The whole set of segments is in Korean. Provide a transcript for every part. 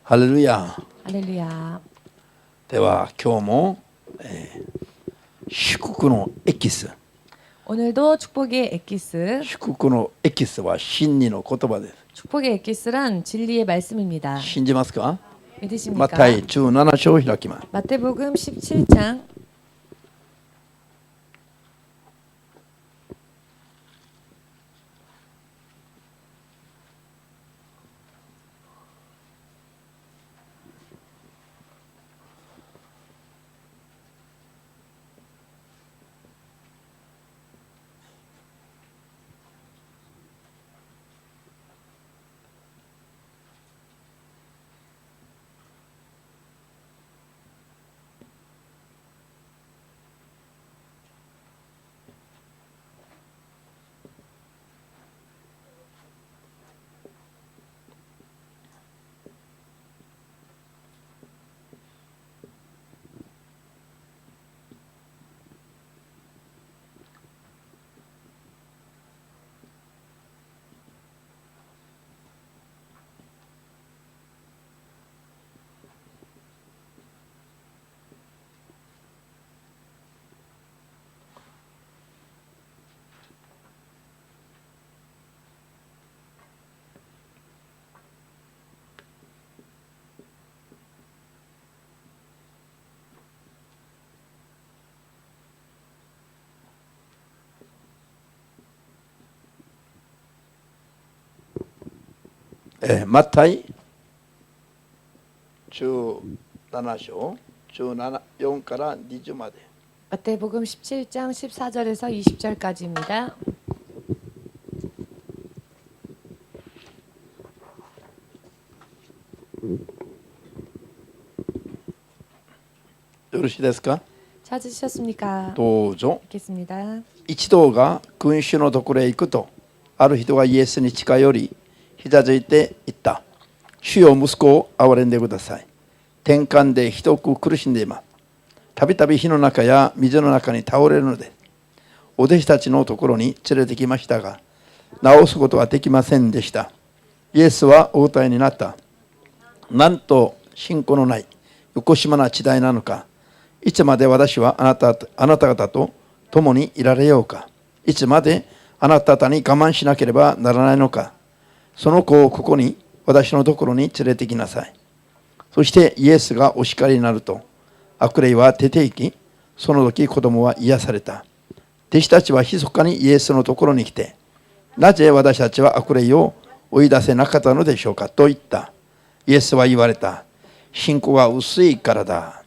ハレルヤ。 할렐루야. では今日も、祝福のエキス。 오늘도 축복의 엑기스. 祝福のエキスは真理の言葉です。 축복의 엑기스란 진리의 말씀입니다. 信じますか？ 믿으십니까? マタイ17章を開きます。 마태복음 17장.マタイ17章4から20まで。 마태복음 17장 14절에서 20절까지입니다. よろしいですか？ 찾으셨습니까? どうぞ。 읽겠습니다. 一同が君主のところへ行くと、ある人がイエスに近寄り膝ついて言った。主よ、息子を憐れんでください。転換でひどく苦しんでいます。たびたび火の中や水の中に倒れるのです。お弟子たちのところに連れてきましたが、治すことはできませんでした。イエスはお答えになった。なんと信仰のないよこしまな地代なのか。いつまで私はあなた方と共にいられようか。いつまであなた方に我慢しなければならないのか。その子をここに私のところに連れてきなさい。そしてイエスがお叱りになると、悪霊は出て行き、その時子供は癒された。弟子たちは密かにイエスのところに来て、なぜ私たちは悪霊を追い出せなかったのでしょうかと言った。イエスは言われた。信仰が薄いからだ。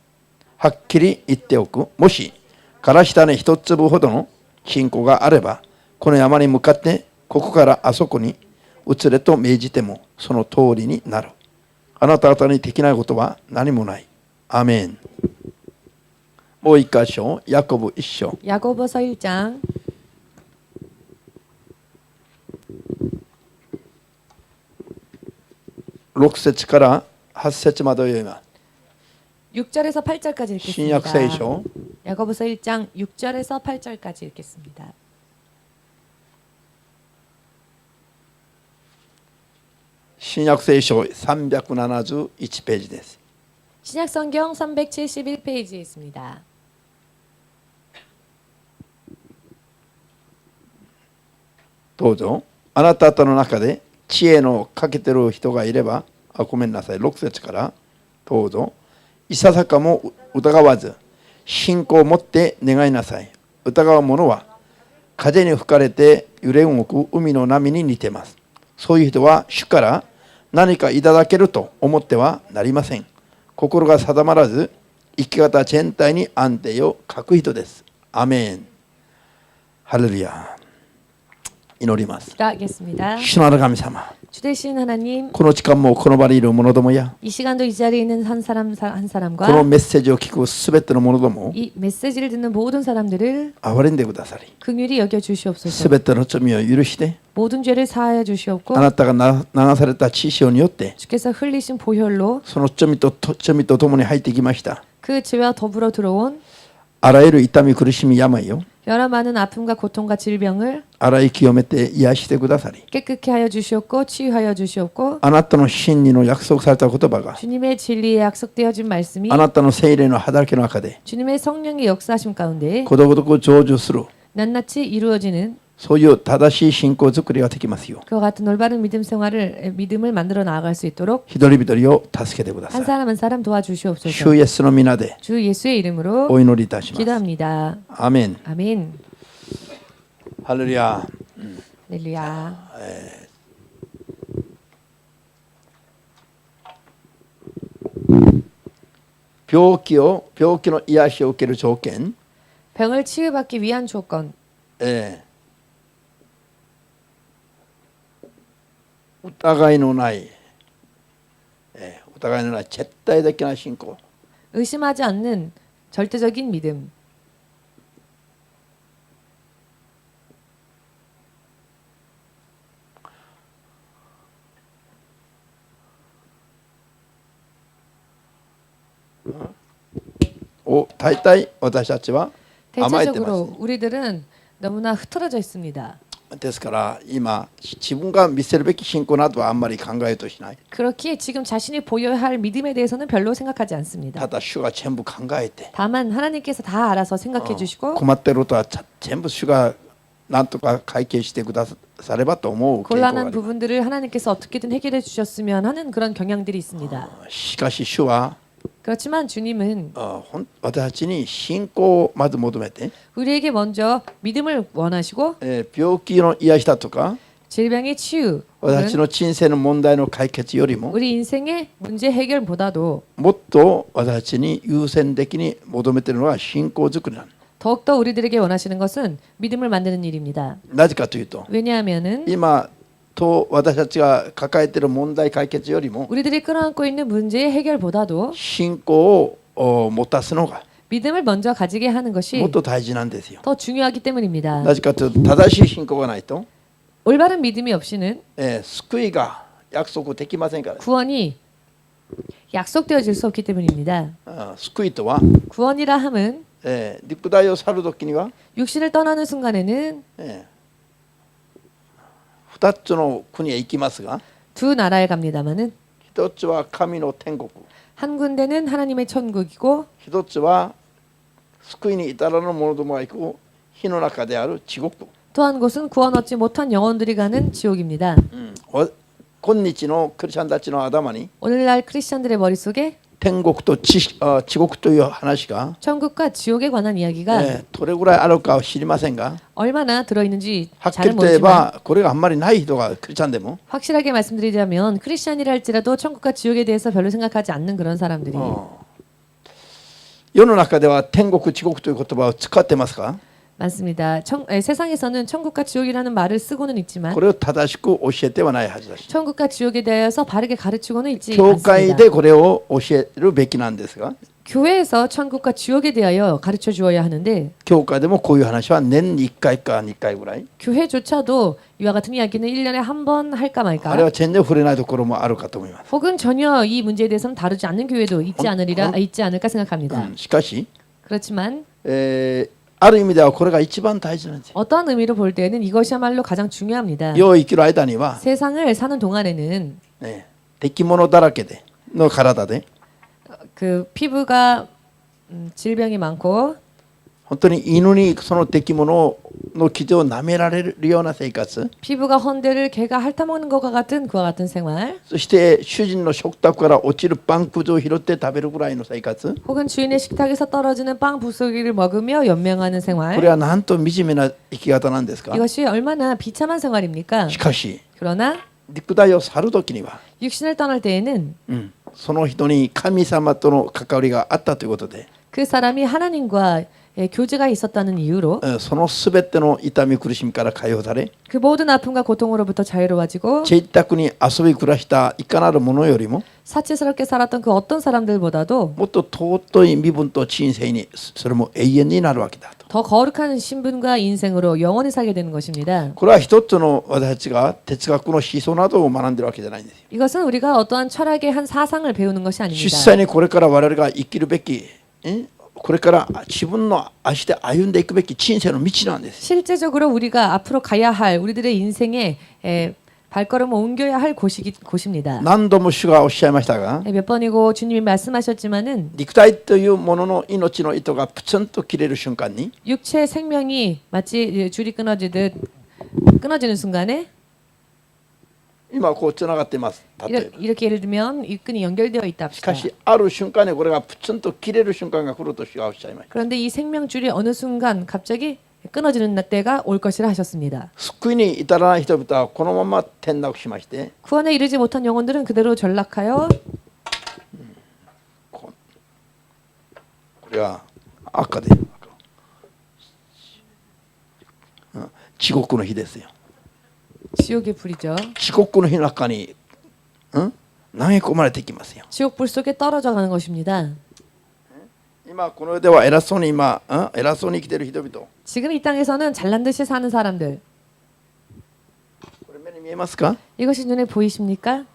はっきり言っておく。もしからし種一粒ほどの信仰があれば、この山に向かってここからあそこに移れと命じてもその通りになる。あなた方にできないことは何もない。アーメン。もう一箇所、ヤコブ一章。 야고보서 1장 6節から8節までを読みます。 6절에서 8절까지新約聖 읽겠습니다. 書 야고보서 1장 6절에서 8절까지 읽겠습니다. 新約聖書371ページです。 신약성경 371페이지에 있습니다. どうぞ。あなた方の中で知恵の欠けてる人がいれば、ごめんなさい、6節からどうぞ。いささかも疑わず、信仰を持って願いなさい。疑う者は風に吹かれて揺れ動く海の波に似ています。そういう人は主から何かいただけると思ってはなりません。心が定まらず、生き方全体に安定を欠く人です。アメン。ハレルヤ。祈ります。 기도하겠습니다. 主なる神様、 주되신 하나님, この時間もこの場にいる者どもや 이 시간도 이 자리에 있는 한 この 사람과 メッセージを聞くすべての者どもを 이 메시지를 듣는 모든 사람들을 憐れんでくださり、 긍휼히 여겨 す 주시옵소서. べての罪を許して、 모든 죄를 사하여 주시옵고 あなたが流された血潮によって 주께서 흘리신 보혈로 その罪と共に入ってきました。 그 죄와 더불어 들어온 あらゆる痛み苦しみ病を 여러 많은 아픔과 고통과 질병을 洗い清めて癒してくださり、 깨끗게 하여 주시옵고 치유하여 주시옵고 あなたの真理の約束された言葉が 주님의 진리에 약속되어진 말씀이 あなたの聖霊の働きの中で 주님의 성령의 역사하심 가운데 ことごとく成就する、 낱낱이 이루어지는 そういう正しい信仰づくりができますよう、 그와 같은 올바른 믿음을 만들어 나아갈 수 있도록 一人一人を助けてくださ 한 い。 사람 한 사람 도와주시옵소서. 主イエスの皆で 주 예수의 이름으로 お祈りいたします。 기도합니다. アーメン。 아멘. ハレルヤ。 할렐루야. 病気の癒しを受ける条件、 병을 치유받기 위한 조건. 疑いのない、疑いのない絶対的な信仰、 의심하지 않는 절대적인 믿음. を大体私たちは甘えてます。 대체적으로 우리들은 너무나 흐트러져 있습니다. ですから今自分が見せるべき信仰などはあんまり考えようとしない。 그렇기에 지금 자신이 보여야 할 믿음에 대해서는 별로 생각하지 않습니다. ただ主が全部考えて 다만 하나님께서 다 알아서 생각해 주시고 困っていることは全部主が何とか解決してくださればと思う傾向があ 곤란한 ります。 부분들을 하나님께서 어떻게든 해결해 주셨으면 하는 그런 경향들이 있습니다. しかし主は 그렇지만 주님은 私たちに信仰をまず求めて、 우리에게 먼저 믿음을 원하시고 病気の癒しだとか 질병의 치유, 私たちの人生の問題の解決よりも 우리 인생의 문제 해결보다도 もっと私たちに優先的に求めているのは信仰づくりなんです。 더욱더 우리들에게 원하시는 것은 믿음을 만드는 일입니다. なぜかというと 왜냐하면은 今と私たちが抱えている問題解決よりも 우리들이 끌어안고 있는 문제의 해결보다도 信仰を持たすのが 믿음을 먼저 가지게 하는 も 것이 っと大事なんですよ。 더 중요하기 때문입니다. なぜかというと正しい信仰がないと、 올바른 믿음이 없이는 救いが約束できませんから。 구원이 약속되어질 수 없기 때문입니다. 救いとは、 구원이라 함은 肉体を去る時には、 육신을 떠나는 순간에는 2つの国へ行きますが、 두 나라에 갑니다마는 一つは神の天国、 한 군데는 하나님의 천국이고 一つは救いに至らぬ者どもが行く火の中である地獄。 또 한 곳은 구원 얻지 못한 영혼들이 가는 지옥입니다. 今日のクリスチャンたちの頭に 오늘날 크리스천들의 머릿속에 天国と地獄という話が、 천국과 지옥에 관한 이야기가 どれぐらいあるかは知りませんが、 얼마나 들어있는지 はっき 잘 りと言え 모르지만 ばこれがあんまりない人がクリスチャンでも、 확실하게 말씀드리자면 크리스천이라 할지라도 천국과 지옥에 대해서 별로 생각하지 않는 그런 사람들이 世の中では天国地獄という言葉を使ってますか？ 많습니다. 세상에서는 천국과 지옥이라는 말을 쓰고는 있지만 これを正しく教えてはないはずだし、 천국과 지옥에 대해서 바르게 가르치고는 있지 教会 않습니다. でこれを教えるべきなんですが、 교회에서 천국과 지옥에 대하여 가르쳐 주어야 하는데 教会でもこういう話は年に1回か2回ぐらい、 교회조차도 이와 같은 이야기는 1년에 한 번 할까 あれ 말까 は全然触れないところもあるかと思います。 혹은 전혀 이 문제에 대해서는 다루지 않는 교회도 있지 않을까 생각합니다. しかし、 그렇지만 ある意味ではこれが一番大事なんですよ。 어떠한 의미로 볼 때에는 이것이야말로 가장 중요합니다. 世を生きる間には、 세상을 사는 동안에는 敵物だらけでの体で、 그 피부가 질병이 많고 本当に犬にその敵物の傷を舐められるような生活、 피부가 헌데를 개가 핥아먹는 것과 같은 그와 같은 생활 そして主人の食卓から落ちるパンくずを拾って食べるぐらいの生活、 혹은 주인의 식탁에서 떨어지는 빵 부스러기를 먹으며 연명하는 こ 생활 れはなんと惨めな生き方なんですか？ 이것이 얼마나 비참한 생활입니까? しかし 그러나 肉体を去る時には、 육신을 떠날 때에는 その人に神様との関わりがあったということで、 그 사람이 하나님과 교제가 있었다는 이유로 そのすべての痛み苦しみから解放され、 그 모든 아픔과 고통으로부터 자유로워지고 贅沢に遊び暮らしたいかなるものよりも、 사치스럽게 살았던 그 어떤 사람들보다도 もっと尊い身分と人生に、それも永遠になるわけだと。 더 거룩한 신분과 인생으로 영원히 살게 되는 것입니다. これは一つの私たちが哲学の思想などを学んでるわけじゃないんですよ。 이것은 우리가 어떠한 철학의 한 사상을 배우는 것이 実 아닙니다. 際にこれから我々が生きるべきこれから自分の足で歩んでいくべき人生の道なんです。 실제적으로 우리가 앞으로 가야 할 우리들의 인생에 발걸음을 옮겨야 할 곳입니다. 何度も主がおっしゃいましたが、 몇 번이고 주님이 말씀하셨지만은 肉体というものの命の糸がプツンと切れる瞬間に、 육체의 생명이 마치 줄이 끊어지듯 끊어지는 순간에 今こうつながっています。例えば 이렇게 예를 들면 이 끈이 연결되어 있다 しか 합시다. しある瞬間にこれがプツンと切れる瞬間が来ると主がおっしゃいました。 그런데 이 생명줄이 어느 순간 갑자기 끊어지는 때가 올 것이라 하셨습니다. 救いに至らない人々はこのまま転落しまして、 구원에 이르지 못한 영혼들은 그대로 전락하여 これは赤で地獄の日ですよ。 지옥의 불이죠. 地獄の日の中に、投げ込まれていきますよ。 지옥 불 속에 떨어져 가는 것입니다. 今この世では偉そうに偉そうに生きている人々、 지금 이 땅에서는 잘난 듯이 사는 사람들. これ目に見えますか？ 이것이 눈에 보이십니까?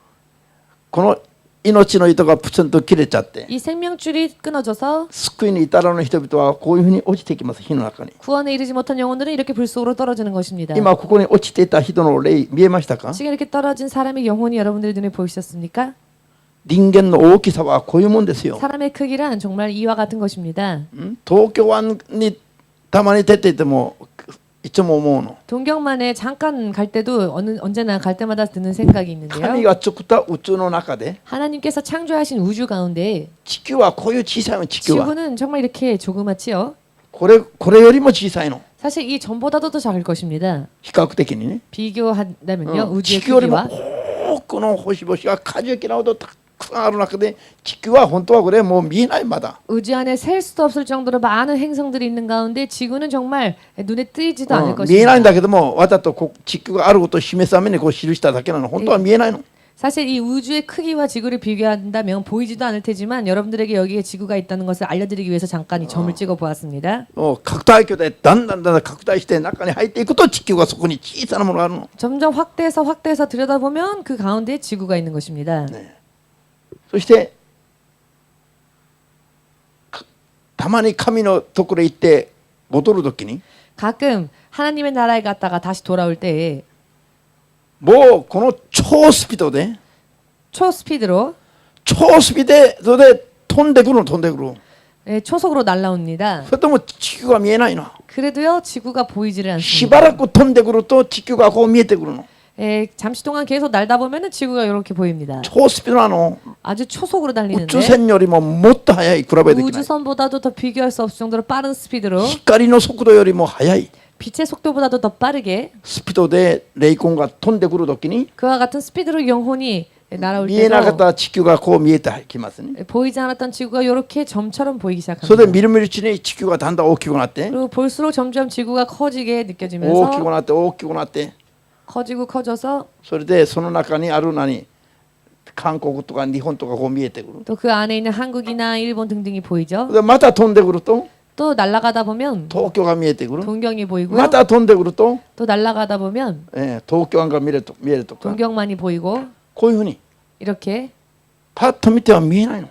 この命の糸がプツンと切れちゃって、 이 생명줄이 끊어져서 救いに至らない人々はこういうふうに落ちていきます。火の中に。 구원에 이르지 못한 영혼들은 이렇게 불 속으로 떨어지는 것입니다. 今ここに落ちていた人の霊見えましたか？ 지금 이렇게 떨어진 사람의 영혼이 여러분들의 눈에 보이셨습니까? 人間の大きさはこういうもんですよ。 사람의 크기란 정말 이와 같은 것입니다. 東京湾にたまに出ていてもいつも思うの。 동경만에 잠깐 갈 때도 언제나 갈 때마다 드는 생각이 神 있는데요. が作った宇宙の中で 하나님께서 창조하신 우주 가운데 地球はこういう小さいの。地球は 지구는 정말 이렇게 조그맣지요. これよりも小さいの。 사실 이 전보다도 더 작을 것입니다. 比較的にね。 비교한다면요. 우주의 地球よりも 크기와 多くの星々が数えきれないほどたくさんある中で、地球は本当はこれもう見えないまだ。 우주 안에 셀 수도 없을 정도로 많은 행성들이 있는 가운데 지구는 정말 눈에 띄지도 않을 見えないん 것입니다. だけども、わざと地球があることを示すためにこう記しただけなの。本当は見えないの。 사실 이 우주의 크기와 지구를 비교한다면 보이지도 않을 테지만 여러분들에게 여기에 지구가 있다는 것을 알려드리기 위해서 잠깐 이 점을 찍어 보았습니다. 拡大鏡でだんだん拡大して中に入っていくと地球がそこに小さなものがあるの。 점점 확대해서 들여다보면 그 가운데 지구가 있는 것입니다. そしてたまに神のところへ行って戻るときに 가끔 하나님의 나라에 갔다가 다시 돌아올 때에 もうこの超スピードで 초스피드로 超スピードで飛んでくる。 초속으로 날라옵니다. それとも地球が見えないの。 그래도요 지구가 보이지를 しば 않습니다. らく飛んでくると地球がこう見えてくるの。 잠시 동안 계속 날다 보면은 지구가 이렇게 보입니다. 超スピードなの。 아주 초속으로 宇 달리는데 宙船よりももっと速い。比べてきない。 우주선보다도 더 비교할 수 없을 정도로 빠른 스피드로 光の速度よりも速い 빛의 속도보다도 더 빠르게 スピードで霊魂が飛んでくるときに 그와 같은 스피드로 영혼이 날아올 見えなかっ 때도 た地球がこう見えてきますね。 보이지 않았던 지구가 이렇게 점처럼 보이기 それで 시작합니다. 見る見るうちに地球がだんだん大きくなって 그리고 볼수록 점점 지구가 커지게 大きく 느껴지면서 なって大きくなって 커지고 커져서 それでその中にある韓国とか日本とかこう見えてくる。 또 그 안에 있는 한국이나 일본 등등이 보이죠. でまた飛んでくると 또 날아가다 보면 東京が見えてくる。 동경이 보이고요. また飛んでくると、 또 날아가다 보면 東京湾が見えるとか 동경만이 보이고 こういうふうに 이렇게 パッと見ては見えないの。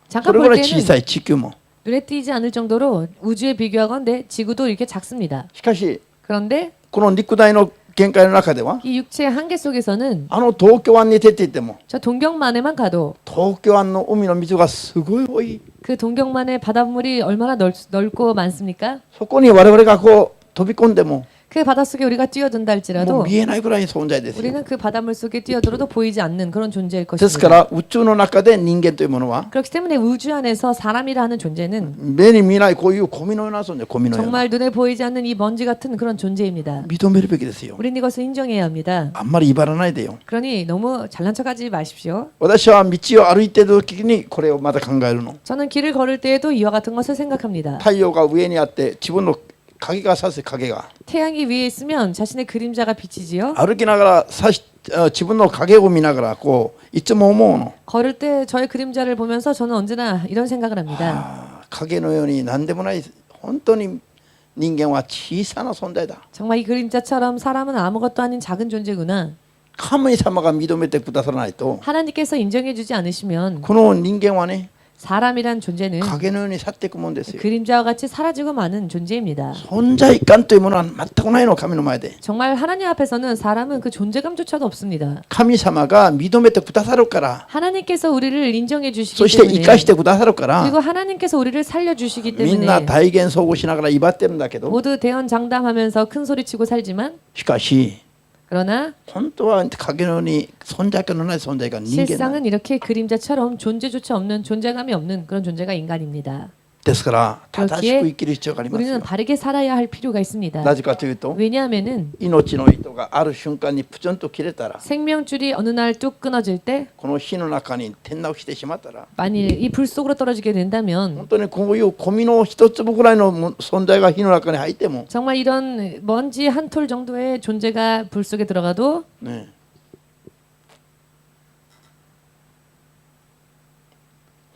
そ 잠깐 れぐ 볼 らい小 때는 さい地球も。 눈에 띄지 않을 정도로 우주에 비교하건대 지구도 이렇게 작습니다. しかし 그런데 この肉体の限界の中では 이 육체의 한계 속에서는 東京湾に出ていても 저 동경만에만 가도 東京湾の海の水がすごい多い。 그 동경만의 바닷물이 얼마나 넓고 많습니까? そこに我々がこう飛び込んでも 그 바닷속에 우리가 뛰어든다 もう 할지라도 見えないぐらいの存在ですよ。 우리는 그 바닷물 속에 뛰어들어도 보이지 않는 그런 존재일 ですか 것입니다. ら宇宙の中で人間というものは 그렇기 때문에 우주 안에서 사람이라 하는 존재는 目に見えないこういうゴミのような存在、ゴミのような 정말 눈에 보이지 않는 이 먼지 같은 그런 존재입니다. 認めるべきですよ。 우리는 이것을 인정해야 합니다. あんまり威張らないでよ。 그러니 너무 잘난 척하지 마십시오. 私は道を歩いている時にこれをまた考えるの。 저는 길을 걸을 때에도 이와 같은 것을 생각합니다. 太陽が上にあって自分の影が差す影が 태양이 위에 있으면 자신의 그림자가 비치지요. 歩きながら自分の影を見ながらこういつも思うの。 걸을 때 저의 그림자를 보면서 저는 언제나 이런 생각을 합니다. 影のように何でもない本当に人間は小さな存在だ。 정말 이 그림자처럼 사람은 아무것도 아닌 작은 존재구나. 神様が認めてくださらないと 하나님께서 인정해주지 않으시면 この人間はね 사람이란 존재는 影のように去っていくもんですよ。 그림자와 같이 사라지고 마는 존재입니다. 存在感というものは全くないの、神の前で。 정말 하나님 앞에서는 사람은 그 존재감조차도 없습니다. 神様が認めてくださるから、 하나님께서 우리를 인정해 そ 주시기 して生かし 때문에 てくださるから、 그리고 하나님께서 우리를 살려 주시기 みんな 때문에 体現相互しながら威張ってるんだけど、 모두 대언장담하면서 큰 소리치고 살지만 しかし 그러나 本当は影のように存在感のない存在が人間なん 실상은 이렇게 그림자처럼 존재조차 없는 존재감이 없는 그런 존재가 인간입니다. ですから正しく生きる必要がありますよ。 우리는 바르게 살아야 할 필요가 있습니다. なぜかというと 왜냐하면은 命の糸がある瞬間にプチョンと切れたら 생명줄이 어느 날 뚝 끊어질 때 この火の中に転落してしまったら 만일 이 불 속으로 떨어지게 된다면 本当にこういうゴミの一粒ぐらいの存在が火の中に入っても 정말 이런 먼지 한 톨 정도의 존재가 불 속에 들어가도 ね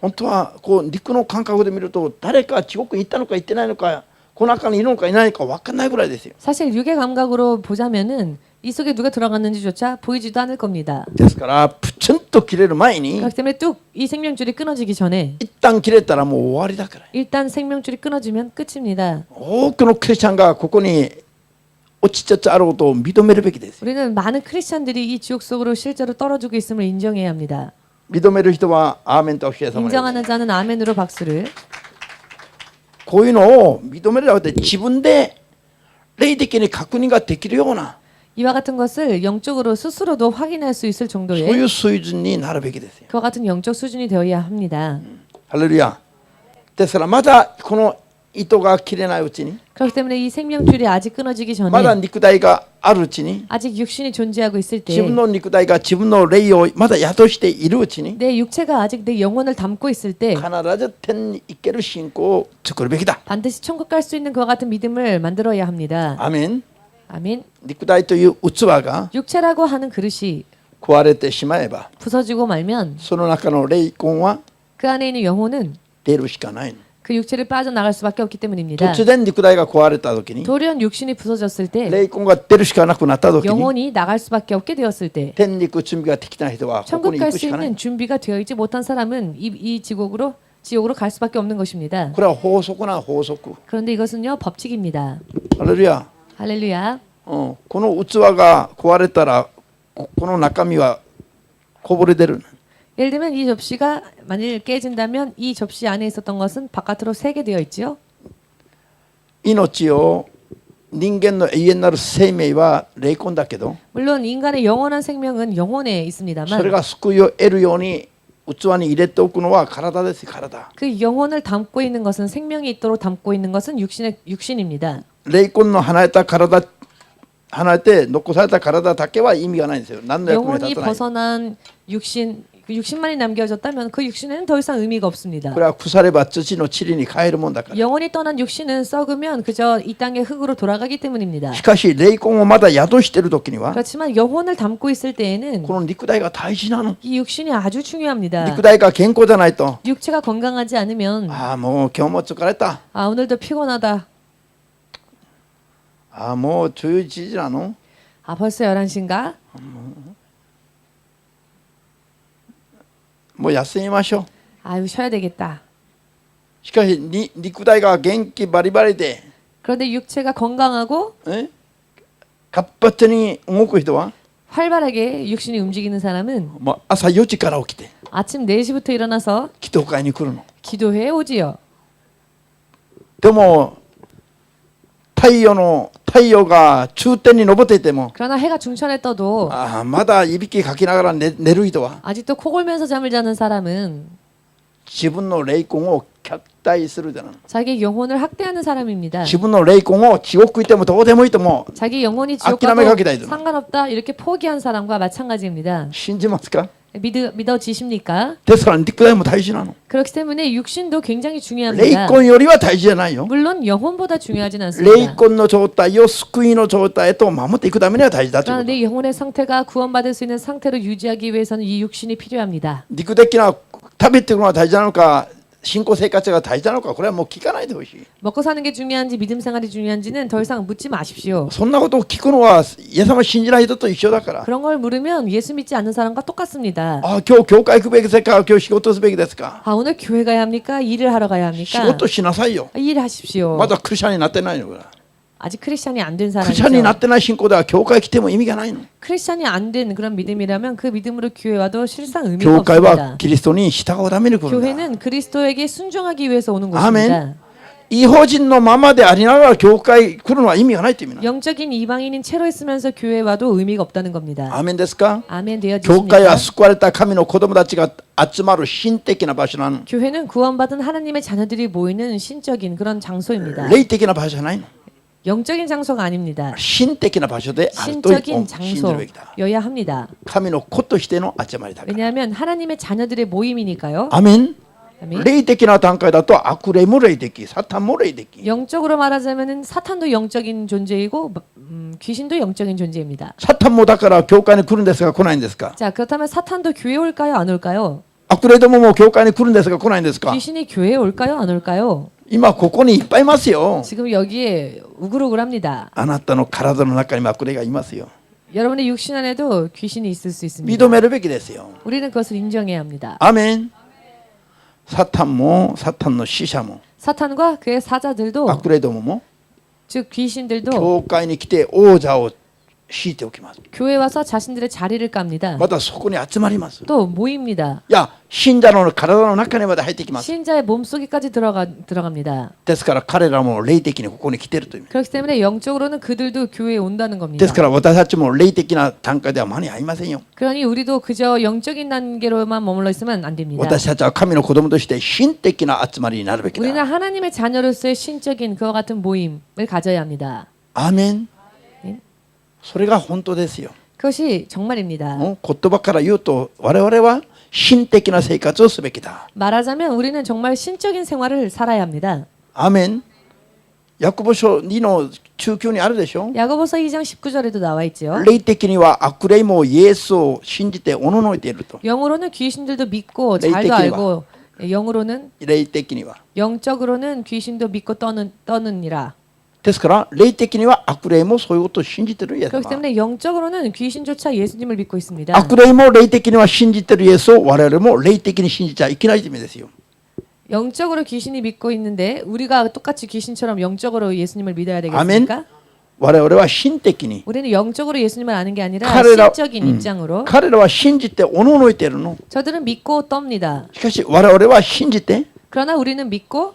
本当はこう陸の感覚で見ると誰か地獄に行ったのか行ってないのかこの中にいるのかいないのか分かんないぐらいですよ。 사실 육의 감각으로 보자면은 이 속에 누가 들어갔는지조차 보이지도 않을 겁니다. ですからプチュンと切れる前に 그렇기 때문에 뚝 이 생명줄이 끊어지기 전에 一旦切れたらもう終わりだから。 일단 생명줄이 끊어지면 끝입니다. 多くのクリスチャンがここに落ちつつあることを認めるべきです。 우리는 많은 크리스천들이 이 지옥 속으로 실제로 떨어지고 있음을 인정해야 합니다. 認める人はアーメンとおっしゃいます。 인정하는 자는 아멘으로 박수를. こういうのを認めるので自分で霊的に確認ができるような 이와 같은 것을 영적으로 스스로도 확인할 수 있을 そうい 정도의 う水準になるべきですよ。 그와 같은 영적 수준이 되어야 합니다. ハレルヤ。ですからまだこの糸が切れないうちに 그렇기 때문에 이 생명줄이 아직 끊어지기 まだ 전에 肉体があるうちに 아직 육신이 존재하고 있을 自分 때 の肉体が自分の霊をまだ宿しているうちに 내 육체가 아직 내 영혼을 담고 있을 때 必ず天に行ける信仰を作るべきだ。 반드시 천국 갈 수 있는 그와 같은 믿음을 만들어야 합니다. アメン。 아멘. 肉体という器が 육체라고 하는 그릇이 壊れてしまえば 부서지고 말면 その中の霊魂は 그 안에 있는 영혼은 出るしかないの。 그 육체를 빠져나갈 수밖에 없기 때문입니다. 突然肉体が壊れた時に 돌연 육신이 부서졌을 때 霊魂が出るしかなくなった時に 영혼이 나갈 수밖에 없게 되었을 때 天に行く準備ができない人はここ 천국 に行 갈 く 수 しかない。 있는 준비가 되어 있지 못한 사람은 이 지옥으로 갈 수밖에 없는 것입니다. これは法則な法則。 그런데 이것은요 법칙입니다. ハレルヤ。 할렐루야. この器が壊れたらこの中身はこぼれ出る。 예를 들면 이 접시가 만일 깨진다면 이 접시 안에 있었던 것은 바깥으로 새게 되어 있지요. 命を人間の永遠なる生命は霊魂だけど 물론 인간의 영원한 생명은 영혼에 それ 있습니다만 が救いを得るように器に入れておくのは体です。体。 그 영혼을 담고 있는 것은 생명이 있도록 담고 있는 것은 육신입니다. 霊魂の離れた体離れて残された体だけは意味がないんですよ。何の役目も 영혼이 立たない。 벗어난 육신 그 육신만이 남겨졌다면 그 육신에는 더 이상 의미가 없습니다. これは腐れば土の塵に変えるもんだから。 영혼이 떠난 육신은 썩으면 그저 이 땅의 흙으로 돌아가기 때문입니다. しかし霊魂をまだ宿している時には 그렇지만 영혼을 담고 있을 때에는 この肉体が大事なの。 이 육신이 아주 중요합니다. 肉体が健康じゃないと 육체가 건강하지 않으면 ああもう今日も疲れた。 아 오늘도 피곤하다. ああもう11時なの。 아 벌써 11시인가? もう休みましょう。 아유 쉬어야 되겠다. しかし肉体が元気バリバリで 그런데 육체가 건강하고 活発に動く人は 활발하게 육신이 움직이는 사람은 もう朝4時から起きて 아침 4시부터 일어나서 祈祷会に来るの。 기도회에 오지요. でも太陽が中天に昇っていても 그러나 해가 중천에 떠도 ああまだいびきかきながら寝る人は 아직도 코 골면서 잠을 자는 사람은 自分の霊魂を虐待するじゃない。 자기 영혼을 학대하는 사람입니다. 自分の霊魂を地獄行ってもどうでもいいとも 자기 영혼이 지옥諦めかけた 가도 いと 상관없다 이렇게 포기한 사람과 마찬가지입니다. 信じますか。 믿어지십니까? ですから肉体も大事なの。 그렇기 때문에 육신도 굉장히 霊 중요합니다. 魂よりは大事じゃないよ。 물론 영혼보다 중요하진 霊 않습니다. 魂の状態を救いの状態へと守っていくためには大事だという 그러나 こと。 내 영혼의 상태가 구원받을 수 있는 상태로 유지하기 위해서는 이 육신이 필요합니다. 肉的な食べていくのは大事なのか信仰生活が大事なのかこれはもう聞かないでほしい。 먹고 사는 게 중요한지 믿음 생활이 중요한지는 더 이상 묻지 마십시오. そんなことを聞くのはイエス様を信じない人と一緒だから。 그런 걸 물으면 예수 믿지 않는 사람과 똑같습니다. あ、今日教会行くべきですか、今日仕事すべきですか。 아, 오늘 교회 가야 합니까? 일을 하러 가야 仕 합니까? 事しなさいよ。 일하십시오. まだクリスチャンになってないのから。 아직 크리스찬이 안 된 クリスチャンになっ 사람이죠. てない信仰では教会来ても意味がないの。 크리스찬이 안 된 그런 믿음이라면 그 믿음으로 교회 와도 실상 의미가 教会は 없습니다. キリストに従うために来るんだ。 교회는 그리스도에게 순종하기 위해서 오는 아멘. 곳입니다. 異邦人のままでありながら教会来るのは意味がないという意味なの。 영적인 이방인인 채로 있으면서 교회 와도 의미가 없다는 겁니다. アーメンですか。 아멘 教会は 되어지십니까? 救われた神の子供たちが集まる神的な場所なの。 교회는 구원받은 하나님의 자녀들이 모이는 신적인 그런 장소입니다. 霊的な場所じゃないの。 영적인 장소가 아닙니다. 神的な場所であると信 신적인 じるべきだ。 장소여야 합니다. 神の子としての集まりだから。 왜냐하면 하나님의 자녀들의 모임이니까요. アーメン。 아멘. 霊的な段階だと悪霊も霊的、サタンも霊的。 영적으로 말하자면은 사탄도 영적인 존재이고 귀신도 영적인 존재입니다. サタンもだから教会に来るんですが来ないんですか。 자, 그렇다면 사탄도 교회 올까요? 안 올까요? 悪霊どもも教会に来るんですが来ないんですか。 귀신이 교회에 올까요? 안 올까요? 今ここにいっぱいいますよ。 지금 여기에 우글우글합니다. あなたの体の中に悪霊がいますよ。 여러분의 육신 안에도 귀신이 있을 수 있습니다. 認めるべきですよ。 우리는 그것을 인정해야 합니다. アーメン。サタンもサタンの使者も 사탄과 그의 사자들도 悪霊どもも 즉 귀신들도 教会に来て王座を敷いておきます。 교회 와서 자신들의 자리를 깝니다. またそこに集まります。い 또 모입니다. や信者の体の中にまで入ってきます。 신자의 몸속에까지 들어갑니다. ですから彼らも霊的にここに来ているという意味。 그렇기 때문에 영적으로는 그들도 교회에 온다는 で 겁니다. すから私たちも霊的な段階では間に合いませんよ。 그러니 우리도 그저 영적인 단계로만 머물러 있으면 안 됩니다. 私たちは神の子供として神的な集まりになるべき 우리는 だ。 하나님의 자녀로서의 신적인 그와 같은 모임을 가져야 합니다. アーメン。 아멘. それが本当ですよ。 그것이 정말입니다. 言葉から言うと我々は神的な生活をすべきだ。 말하자면 우리는 정말 신적인 생활을 살아야 합니다. アーメン。ヤコボ書2の中級にあるでしょ。 야고보서 2장 19절에도 나와 있죠. 霊的には悪霊もイエスを信じておののいていると。 영으로는 귀신들도 믿고 잘도 레이테키와. 알고 영으로는 霊的には。 영적으로는 귀신도 믿고 떠느니라. ですから霊的には悪霊もそういうことを信じているイエス 그렇기 様。 때문에 영적으로는 귀신조차 예수님을 믿고 있습니다. 悪霊も霊的には信じているイエスを我々も霊的に信じちゃいけないという意味ですよ。 영적으로 귀신이 믿고 있는데 우리가 똑같이 귀신처럼 영적으로 예수님을 믿어야 되겠습니까? 我々は神的に。 우리는 영적으로 예수님을 아는 게 아니라彼ら 신적인 입장으로 彼らは信じておののいているの。 저들은 믿고 떱니다. しかし我々は信じて 그러나 우리는 믿고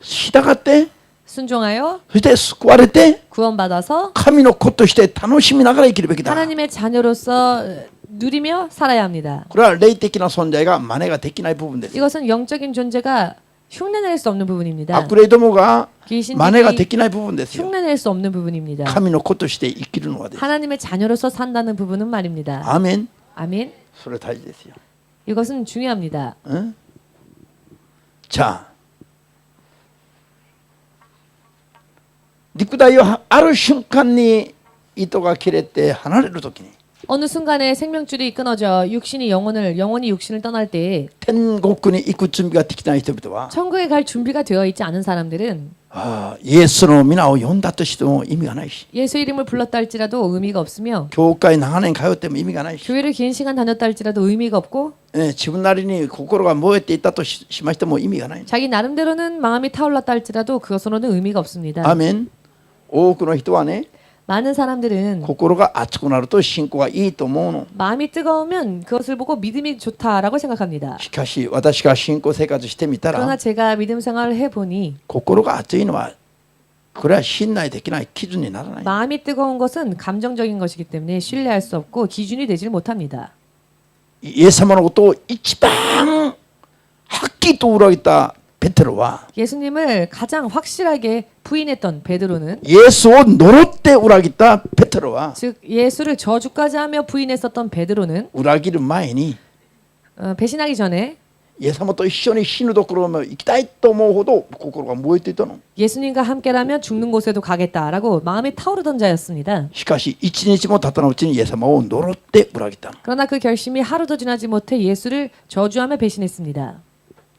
従って 순종하여 そして救われて 구원받아서 神の子として楽しみながら生きるべきだ。 하나님의 자녀로서 누리며 살아야 합니다. これは霊的な存在が真似ができない部分です。 이것은 영적인 존재가 흉내낼 수 없는 부분입니다. 悪霊どもが 귀신들이 真似ができない部分ですよ。 흉내낼 수 없는 부분입니다. 神の子として生きるのはです。 하나님의 자녀로서 산다는 부분은 말입니다. アーメン。 아멘. それ大事ですよ。 이것은 중요합니다. じゃあ陸大はある瞬間に糸が切れて離れるときに 어느 순간에 생명줄이 끊어져 육신이 영혼이 육신을 떠날 때 天国に行く準備ができない人々は 천국에 갈 준비가 되어 있지 않은 사람들은 イエスの皆を呼んだとしても意味がないし 예수 이름을 불렀다 할지라도 의미가 없으며 教会長年通っても意味がないし 교회를 긴 시간 다녔다 할지라도 의미가 없고 自分なりに心が燃えていたとしましても意味がない。 자기 나름대로는 마음이 타올랐다 할지라도 그것으로는 의미가 없습니다. アーメン。多くの人はね 많은 사람들은 心が熱くなると信仰がいいと思うの。 마음이 뜨거우면 그것을 보고 믿음이 좋다라고 생각합니다. しかし私が信仰生活してみた 그러나 ら 제가 믿음 생활을 해보니 心が熱いのはこれは信頼できない基準にならない。 마음이 뜨거운 것은 감정적인 것이기 때문에 신뢰할 수 없고 기준이 되질 못합니다. イエス様のことを一番はっきりと裏切ったペテロは 예수님을 가장 확실하게 부인했던 베드로는 イエスを呪って裏切ったペテロは 즉 예수를 저주까지 하며 부인했었던 베드로는 裏切る前に 배신하기 전에 イエス様と一緒に死ぬところまで行きたいと思うほど心が燃えていたの。 예수님과 함께라면 죽는 곳에도 가겠다라고 마음이 타오르던 자였습니다. しかし一日も経たないうちにイエス様を呪って裏切ったの。 그러나 그 결심이 하루도 지나지 못해 예수를 저주하며 배신했습니다.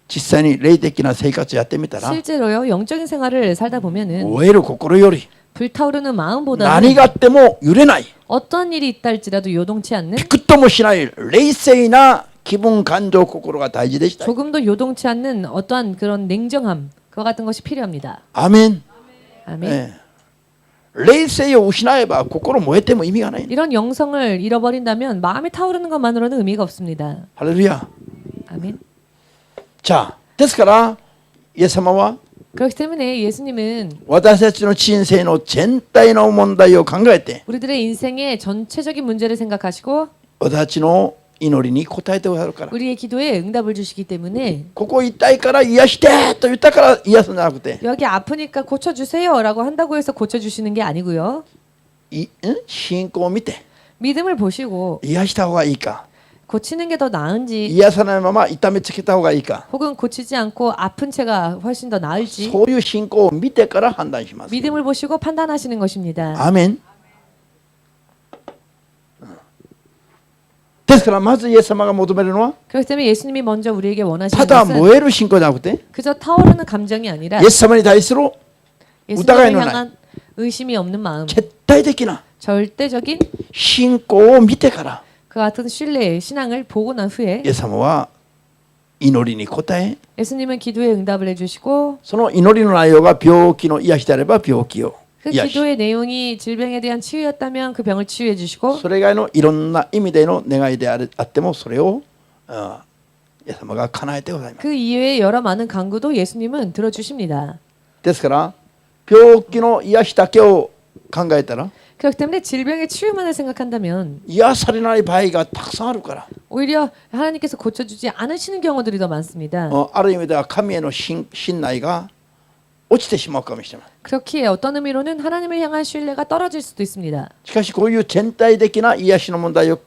実際に霊的な生活やってみたら 실제로요 영적인 생활을 살다 보면은 燃える心より 불타오르는 마음보다는 何があっても揺れない 어떤 일이 있다 할지라도 요동치 않는 ピクッともしない冷静な気分感情心が大事でした。 조금도 요동치 않는 어떠한 그런 냉정함 그와 같은 것이 필요합니다. アメン。 아멘. ええ冷静を失えば心燃えても意味がない。 이런 영성을 잃어버린다면 마음이 타오르는 것만으로는 의미가 없습니다. ハレルヤ。 아멘. じゃあですからイエス様は 그렇기 때문에 예수님은 私たちの人生の全体の問題を考えて 우리들의 인생의 전체적인 문제를 생각하시고 私たちの祈りに応えてくださるから 우리의 기도에 응답을 주시기 때문에 ここ痛いから癒してと言ったから癒すんじゃなくて 여기 아프니까 고쳐주세요라고 한다고 해서 고쳐주시는 게 아니고요. 信仰を見て 믿음을 보시고 癒した方がいいか 고치는 게 더 나은지 癒さないまま痛めつけた方がいいか 혹은 고치지 않고 아픈 채가 훨씬 더 나을지 そういう信仰を見てから判断します。 믿음을 보시고 판단하시는 것입니다. アーメン。ですからまずイエス様が求めるのは 그렇기 때문에 예수님이 먼저 우리에게 た 원하시는 だ 것은 燃える信仰じゃなくて 그저 타오르는 감정이 아니라 イエス様に対する 예수님을 향한 의심이 없는 마음, 絶対的な 절대적인 信仰を見てから 그 같은 신뢰의 신앙을 보고 난 후에 イエス様は祈りに応え 예수님은 기도에 응답을 해주시고 その祈りの内容が病気の癒しであれば病気を 그 癒し 기도의 내용이 질병에 대한 치유였다면 그 병을 치유해 주시고 それ以外のいろんな意味での願いであってもそれをイエス様が叶えてございます。 그 이외의 여러 많은 간구도 예수님은 들어주십니다. ですから病気の癒しだけを考えたら 그렇기 때문에 질병의 치유만을 생각한다면 癒されない場合がたくさんあるから 오히려 하나님께서 고쳐주지 않으시는 경우들이 더 많습니다. ある意味では神への信頼が落ちてしまうかもしれない。 그렇기에 어떤 의미로는 하나님을 향한 신뢰가 떨어질 수도 있습니다. しかしこういう全体的な癒しの問題を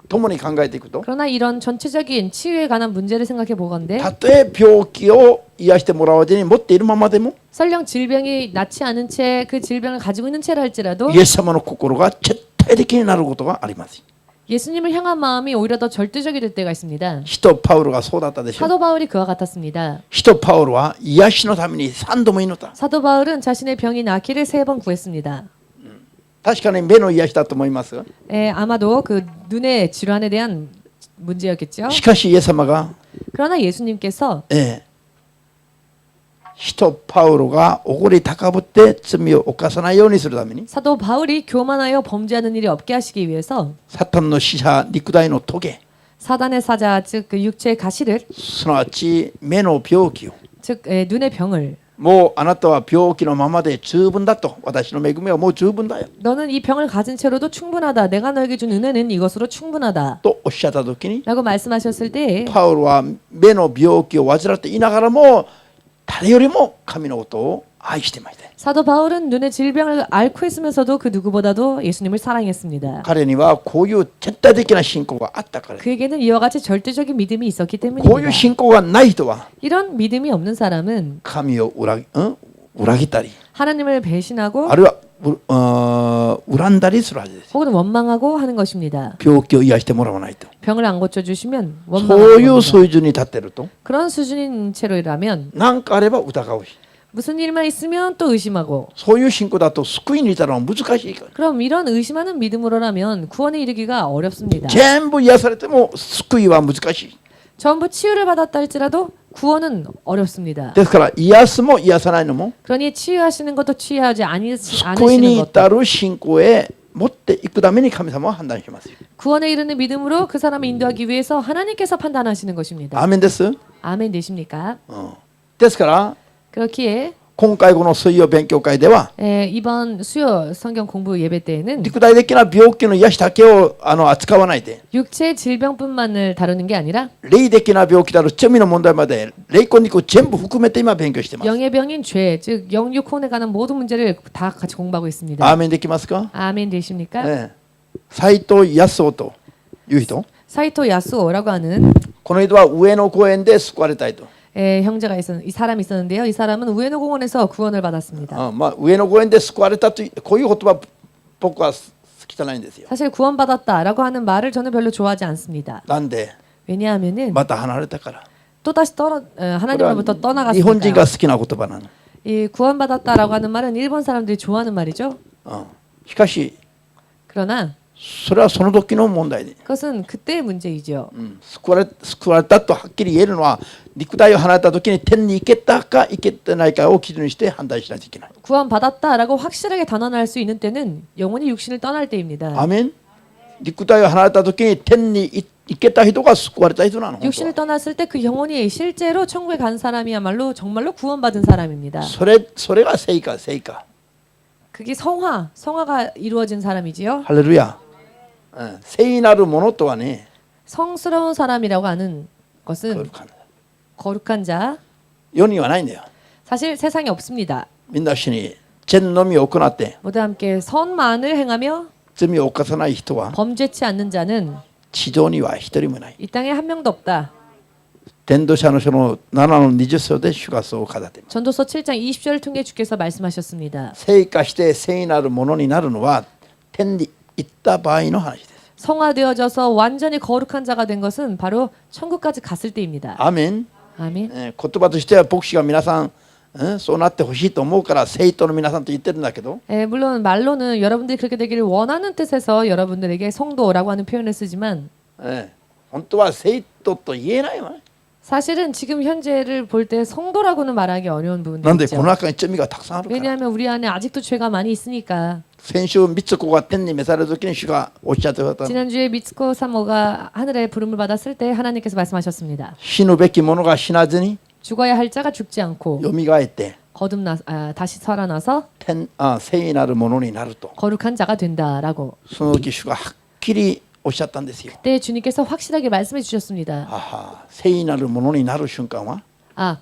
共に考えていくと 그러나 이런 전체적인 치유에 관한 문제를 생각해 보건대 たとえ病気を癒してもらわずに持っているままでも 설령 질병이 낫지 않은 채 그 질병을 가지고 있는 채라 할지라도 イエス様の心が絶対的になることがあります。 예수님을 향한 마음이 오히려 더 절대적이 될 때가 있습니다. 使徒パウロがそうだったでしょ。 사도 바울이 그와 같았습니다. 使徒パウロは癒しのために3度も祈った。 사도 바울은 자신의 병이 낫기를 3번 구했습니다. 確かに目の癒しだと思いますが 아마도 그 눈의 질환에 대한 문제였겠죠. しかしイエス様が 그러나 예수님께서 使徒パウロが怒り高ぶって罪を犯さないようにするために 사도 바울이 교만하여 범죄하는 일이 없게 하시기 위해서 サタンの使者肉体の棘 사단의 사자 즉 그 육체의 가시를 すなわち目の病気を 즉 눈의 병을 もうあなたは病気のままで十分だと私の恵みはもう十分だよ 너는 이 병을 가진 채로도 충분하다. 내가 너에게 준 은혜는 이것으로 충분하다. とおっしゃった時に 라고 말씀하셨을 때 パウロは目の病気を患っていながらも誰よりも神のことを愛してました。 사도 바울은 눈의 질병을 앓고 있으면서도 그 누구보다도 예수님을 사랑했습니다. 彼にはこういう絶対的な信仰があったからです。 그에게는 이와 같이 절대적인 믿음이 있었기 こういう 때문입니다. 信仰がない人は 이런 믿음이 없는 사람은 神を裏切ったり 하나님을 배신하고 あるいは恨んだりするはずです。 혹은 원망하고 하는 것입니다. 病気を癒してもらわないと。 병을 안 고쳐주시면 そう 원망하는 いう 겁니다. 水準に立ってると 그런 수준인 채로라면 何かあれば疑うし 무슨 일만 있으면 또 의심하고 そういう信仰だと救いに至るのは難しいから 그럼 이런 의심하는 믿음으로라면 구원에 이르기가 어렵습니다. 全部癒されても救いは難しい 전부 치유를 받았다 할지라도 구원은 어렵습니다. ですから癒すも癒さないのも 그러니 치유하시는 것도 치유하지 救いに 않으시는 것도 至る信仰へ持っていくために神様は判断しますよ 구원에 이르는 믿음으로 그 사람을 인도하기 위해서 하나님께서 판단하시는 것입니다. アーメンです 아멘 되십니까? ですから 그렇기에 今回この水曜勉強会では 이번 수요 성경 공부 예배 때에는 肉体的な病気の癒しだけを扱わないで 육체 질병뿐만을 다루는 게 아니라 霊的な病気である罪の問題まで霊魂肉全部含めて今勉強してます 영의 병인 죄, 즉 영육혼에 관한 모든 문제를 다 같이 공부하고 있습니다. アーメンできますか 아멘 되십니까? 斉藤康夫という人 사이토 야스오라고 하는 この人は上野公園で救われたいと 형제가 이 사람이 있었는데요. 이 사람은 우에노 공원에서 구원을 받았습니다. 上野公園で救われたというこういう言葉僕は好きじゃないんですよ 사실 구원받았다라고 하는 말을 저는 별로 좋아하지 않습니다. なんで 왜냐하면은 また離れたから또 다시 하나님으로부터 日本人 떠나갔으니까요. が好きな言葉なの。 이 구원받았다라고 하는 말은 일본 사람들이 좋아하는 말이죠. しかし 그러나 それはその時の問題で、 그것은 그때의 문제이죠. 救われたとはっきり言えるのは肉体を離れた時に天に行けたか行けてないかを基準にして判断しないといけない。 구원받았다라고 확실하게 단언할 수 있는 때는 영원히 육신을 떠날 때입니다. アメン。肉体を離れた時に天に行けた人が救われた人なの。 육신을 떠났을 때 그 영혼이 실제로 천국에 간 사람이야말로 정말로 구원받은 사람입니다. それが聖か聖か。 그게 성화가 이루어진 사람이지요. ハレルヤ。聖なるものとはね、 성스러운 사람이라고 하는 것은 こういう感じ。 거룩한 자. 世にはないんだよ。 사실 세상에 없습니다. みんな一緒に善のみを行って 모두 함께 선만을 행하며 罪を犯さない人は 범죄치 않는 자는 地上には一人もない。 이 땅에 한 명도 없다. 伝道者の書の7の20章で主がそう語っています。 전도서 7장 20절을 통해 주께서 말씀하셨습니다. 聖化して聖なるものになるのは天に行った場合の話です。 성화되어져서 완전히 거룩한 자가 된 것은 바로 천국까지 갔을 때입니다. アーメン。 아멘. 言葉としては牧師が皆さん、そうなってほしいと思うから聖徒の皆さんと言ってるんだけど、 물론 말로는 여러분들이 그렇게 되기를 원하는 뜻에서 여러분들에게 성도라고 하는 표현을 쓰지만 本当は聖徒と言えないわね。 사실은 지금 현재를 볼 때 성도라고는 말하기 어려운 なん 부분도 でこの 있죠. 中に罪がたくさんあるから。 왜냐하면 우리 안에 아직도 죄가 많이 있으니까. 先週ミツコが天に召される時に主がおっしゃってくださった。 지난주에 미츠코 사모가 하늘의 부름을 받았을 때 하나님께서 말씀하셨습니다. 死ぬべき者が死なずに 죽어야 할 자가 죽지 않고 よみがえって다시 살아나서 聖なるものになると、 거룩한 자가 된다라고. その時主がはっきりおっしゃったんですよ。 그때 주님께서 확실하게 말씀해 주셨습니다. 聖なるものになる瞬間は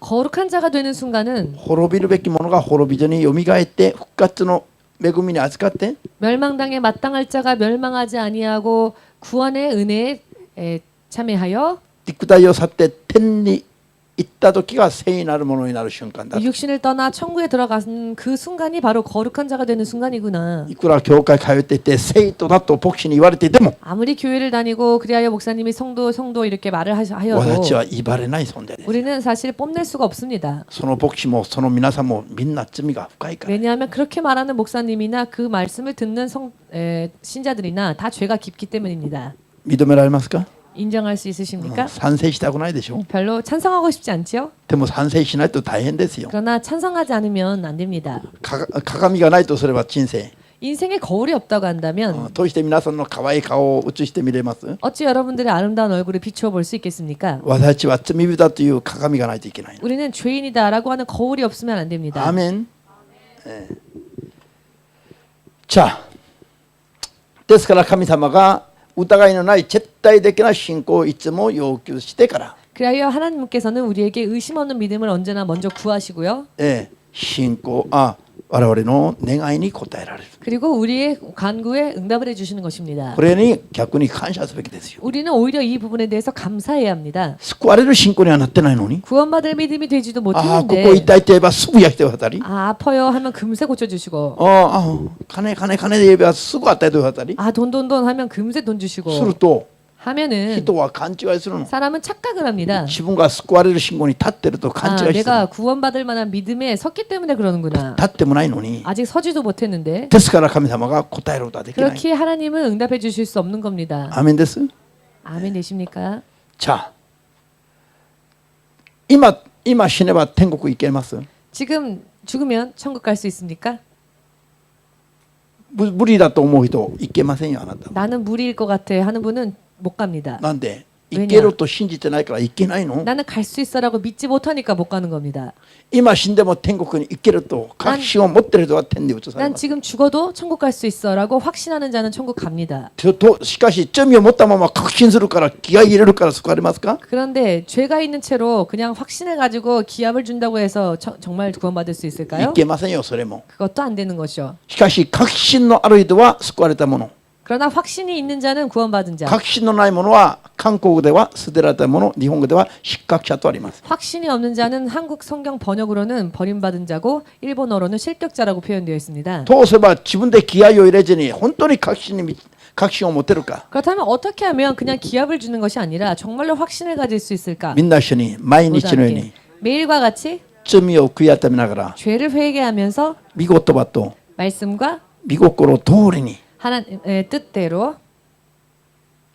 거룩한 자가 되는 순간은 滅びるべき者が滅びずによみがえって復活の恵みに預かって 멸망당에 마땅할 자가 멸망하지 아니하고 구원의 은혜에 참여하여 肉体を去って天に行った時が聖なるものになる瞬間だ。 육신을 떠나 천국에 들어가는 그 순간이 바로 거룩한 자가 되는 순간이구나. いくら教会通っていて聖徒だと牧師に言われていても 아무리 교회를 다니고 그리하여 목사님이 성도 이렇게 말을 私 하여도 は言われない存在です。 우리는 사실 뽐낼 수가 없습니다. その牧師もその皆さんもみんな罪が深いから。 왜냐하면 그렇게 말하는 목사님이나 그 말씀을 듣는 신자들이나 다 죄가 깊기 때문입니다. 認められますか？ 인정할 수 있으십니까? 賛成したくないでしょ。 별로 찬성하고 싶지 않지요? でも賛成しないと大変ですよ。 그러나 찬성하지 않으면 안 됩니다. 鏡がないとすれば人生。 인생에 거울이 없다고 한다면 どうして皆さんの可愛い顔を映して見れます？ 어찌 여러분들의 아름다운 얼굴을 비추어 볼 수 있겠습니까? 私たちは罪人だという鏡がないといけない。 우리는 죄인이다라고 하는 거울이 없으면 안 됩니다. アーメン。じゃあ、ですから神様が疑いのない絶対的な信仰をいつも要求してから、 그리하여 하나님께서는 우리에게 의심 없는 믿음을 언제나 먼저 구하시고요. 信仰我々の願いに応えられる。 그리고 우리의 간구에 응답을 해주시는 것입니다. これに逆に感謝すべきですよ。 우리는 오히려 이 부분에 대해서 감사해야 합니다. 救われる信仰にはなってないのに、 구원받을 믿음이 되지도 ここ 못했는데 痛いと言えばすぐやってくださったり、 아파요 하면 금세 고쳐주시고 金で言えばすぐ与えてくださったり 돈 하면 금세 돈 주시고 すると、 하면은 人は勘違いするの。 사람은 착각을 합니다. 自分が救われる信仰に立ってると勘違いしてる。 내가 구원받을 만한 믿음에 섰기 때문에 그러는구나. 立ってもないのに。 아직 서지도 못했는데 ですから神様が答えることはできない。 그렇게 하나님은 응답해 주실 수 없는 겁니다. アーメンです。 아멘 되십니까? 자, 今死ねば天国行けます？ 지금 죽으면 천국 갈 수 있습니까? 無理だと思う人行けませんよ、あなた。 나는 무리일 것 같아 하는 분은 못 갑니다. なんで行けると信じてないから行けないの？ 나는 갈 수 있어라고 믿지 못하니까 못 가는 겁니다. 今死んでも天国に行けると確信を持っている人は天に移され 난 ます。 지금 죽어도 천국 갈 수 있어라고 확신하는 자는 천국 갑니다. しかし罪を持ったまま確信するから気合い入れるから救われますか？ 그런데 죄가 있는 채로 그냥 확신을 가지고 기합을 준다고 해서 정말 구원받을 수 行 있을까요? けませんよ、それも。 그것도 안 되는 것이요. しかし確信のある人は救われたもの。 그러나 확신이 있는 자는 구원받은 자. 確信のないものは韓国では捨てられたもの、日本語では失格者とあります。 확신이 없는 자는 한국 성경 번역으로는 버림받은 자고 일본어로는 실격자라고 표현되어 있습니다. どうすれば自分で気合を入れずに本当に確信確信を持てるか。 그렇다면 어떻게 하면 그냥 기합을 주는 것이 아니라 정말로 확신을 가질 수 있을까? みんな一緒に毎日のように 매일과 같이 罪を悔い改めながら 죄를 회개하면서 御言葉と 말씀과 御心通りに 하나님의 뜻대로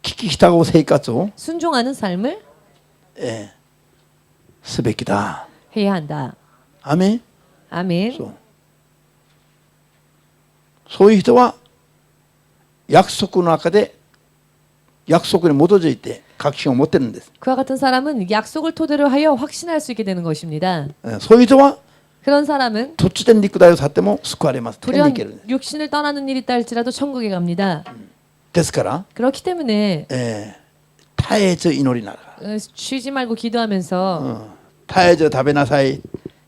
聞き従う生活を 순종하는 삶을 すべきだ。 해야 한다. アメン。 아멘. そういう人は約束の中で約束に基づいて確信を持ってるんです。 그와 같은 사람은 약속을 토대로 하여 확신할 수 있게 되는 것입니다. そういう人は 그런 사람은 突然肉体を去っても救われます。天に 돌연 行けるんです。 육신을 떠나는 일이 있다 할지라도 천국에 갑니다. ですから、 그렇기 때문에 絶えず祈りながら、 쉬지 말고 기도하면서 絶えず食べなさい、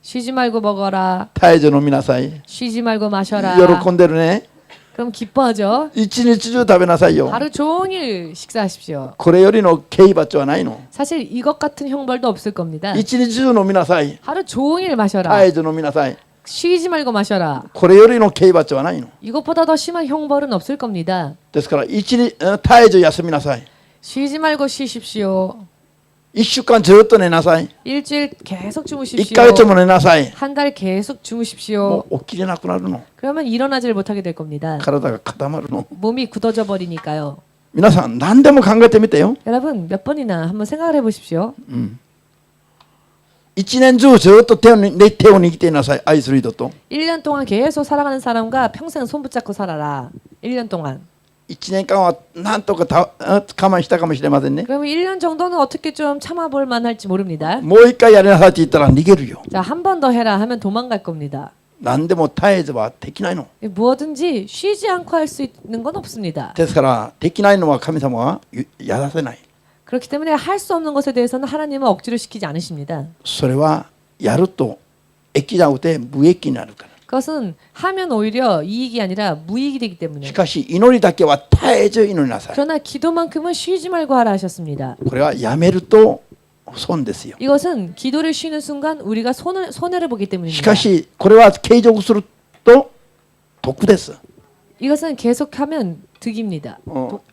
쉬지 말고 먹어라. 絶えず飲みなさい。 쉬지 말고 마셔라. 喜んでるね。 그럼 기뻐하죠. 一日中食べなさいよ。 하루 종일 식사하십시오. これよりの刑罰はないの。 사실 이것 같은 형벌도 없을 겁니다. 一日中飲みなさい。 하루 종일 마셔라. 絶えず飲みなさい。 쉬지 말고 마셔라. これよりの刑罰はないの。 이것보다 더 심한 형벌은 없을 겁니다. ですから一日絶えず休みなさい。 쉬지 말고 쉬십시오. 一週間ずっと寝なさい。 일주일 계속 一 주무십시오. ヶ月も寝なさい。 한 달 계속 も 주무십시오. う起きれなくなるの。 그러면 일어나질 못하게 될 겁니다. 体が固まるの。 몸이 굳어져 버리니까요. 皆さん何でも考えてみてよ。 여러분 몇 번이나 한번 생각을 해보십시오. 一年中ずっと手を握っていなさい。愛する人と。 1년 동안 계속 살아가는 사람과 평생 손 붙잡고 살아라. 1년 동안. 一年間はなんとか我慢したかもしれませんね。 그러면 1년 정도는 어떻게 좀 참아볼 만할지 모릅니다. もう一回やりなさいって言ったら逃げるよ。 자, 한 번 더 해라 하면 도망갈 겁니다. 何でも絶えずはできないの。 무엇든지 쉬지 않고 할 수 있는 건 없습니다. ですからできないのは神様はやらせない。 그렇기 때문에 할 수 없는 것에 대해서는 하나님은 억지로 시키지 않으십니다. それはやると益じゃなくて無益になるから。 그것은 하면 오히려 이익이 아니라 무익이 되기 し 때문에. かし祈りだけは絶えず祈りなさい。 그러나 기도만큼은 쉬지 말고 하라 하셨습니다. これはやめると損ですよ。 이것은 기도를 쉬는 순간 우리가 손해를 보기 し 때문입니다. かしこれは継続すると得です。 이것은 계속하면 득입니다.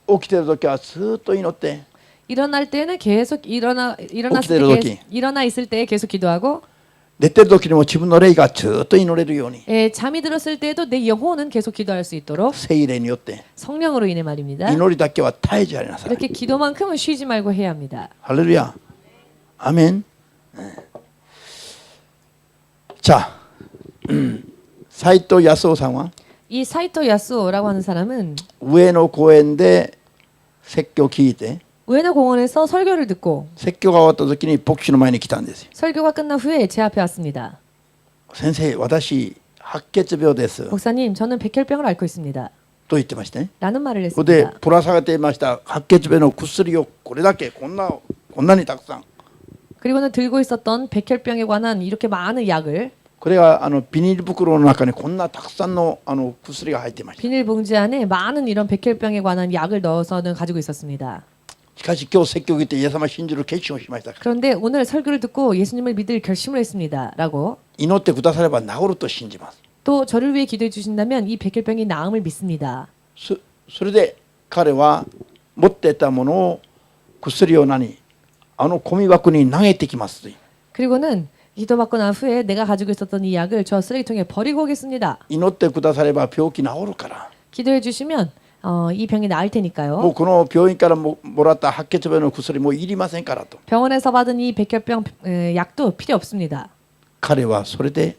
起きてる時はずっと祈って 일어날 때는 계속 일어났을 때 기다려놓기. 일어나 있을 때 계속 기도하고 寝てる時にも自分の霊がずっと祈れるように 잠이 들었을 때에도 내 영혼은 계속 기도할 수 있도록 聖霊によって 성령으로 인해 말입니다. 祈りだけは絶えずやりなさい。 이렇게 기도만큼은 쉬지 말고 해야 합니다. ハレルヤ。アメン。じゃあ斉藤康夫さんは 이 사이토 야스오라고 하는 사람은 上野公園で説教を聞いて 우에노 공원에서 설교를 듣고 説教が終わった時に牧師の前に来たんですよ。 설교가 끝난 후에 제 앞에 왔습니다. 先生、私白血病です。 목사님, 저는 백혈병을 앓고 있습니다. と言ってましたね。 라는 말을 ここで 했습니다. ぶら下げていました白血病の薬をこれだけこんなにたくさん。 그리고는 들고 있었던 백혈병에 관한 이렇게 많은 약을 これがビニール袋の中にこんなたくさんの薬が入っていました。 비닐봉지 안에 많은 이런 백혈병에 관한 약을 넣어서는 가지고 있었습니다. しかし今日説教を聞いてイエス様を信じる決心をしました。 그런데 오늘 설교를 듣고 예수님을 믿을 결심을 했습니다. 라고 祈ってくだされば治ると信じます。 또 저를 위해 기도해 주신다면 이 백혈병이 나음을 믿습니다. それで彼は持っていたものを薬をゴミ箱に投げてきます。 그리고는 기도받고 난 후에 내가 가지고 있었던 이 약을 저 쓰레기통에 버리고 오겠습니다. 祈ってくだされば病気治るから。 기도해 주시면 이 병이 나을 もう 테니까요. この病院からもらった白血病の薬もういりませんからと。 병원에서 받은 이 백혈병 약도 필요 없습니다. 彼はそれで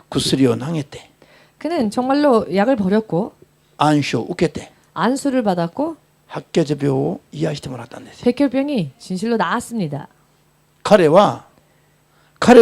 薬を投げて 그는 정말로 약을 버렸고 暗証を受けて 안수를 받았고 白血病を癒してもらったんですよ。 백혈병이 진실로 나았습니다. 彼